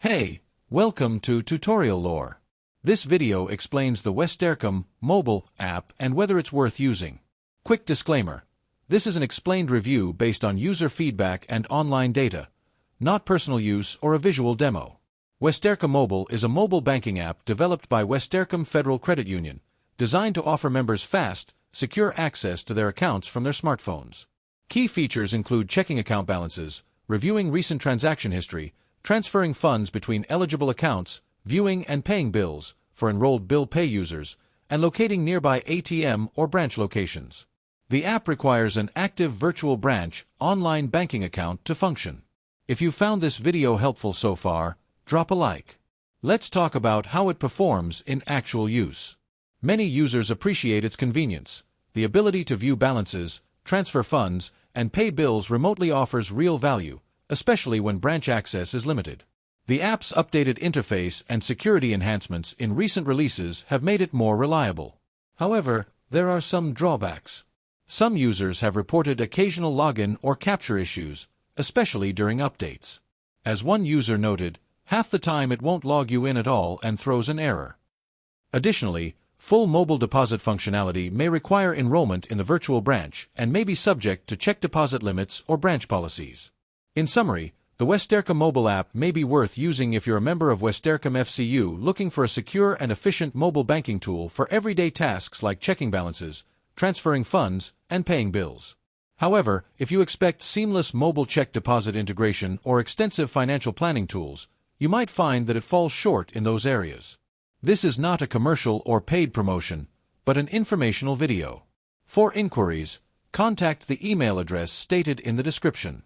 Hey, welcome to Tutorial Lore. This video explains the West-Aircomm mobile app and whether it's worth using. Quick disclaimer. This is an explained review based on user feedback and online data, not personal use or a visual demo. West-Aircomm Mobile is a mobile banking app developed by West-Aircomm Federal Credit Union, designed to offer members fast, secure access to their accounts from their smartphones. Key features include checking account balances, reviewing recent transaction history, transferring funds between eligible accounts, viewing and paying bills for enrolled bill pay users, and locating nearby ATM or branch locations. The app requires an active virtual branch online banking account to function. If you found this video helpful so far, drop a like. Let's talk about how it performs in actual use. Many users appreciate its convenience. The ability to view balances, transfer funds, and pay bills remotely offers real value, especially when branch access is limited. The app's updated interface and security enhancements in recent releases have made it more reliable. However, there are some drawbacks. Some users have reported occasional login or capture issues, especially during updates. As one user noted, half the time it won't log you in at all and throws an error. Additionally, full mobile deposit functionality may require enrollment in the virtual branch and may be subject to check deposit limits or branch policies. In summary, the West-Aircomm mobile app may be worth using if you're a member of West-Aircomm FCU looking for a secure and efficient mobile banking tool for everyday tasks like checking balances, transferring funds, and paying bills. However, if you expect seamless mobile check deposit integration or extensive financial planning tools, you might find that it falls short in those areas. This is not a commercial or paid promotion, but an informational video. For inquiries, contact the email address stated in the description.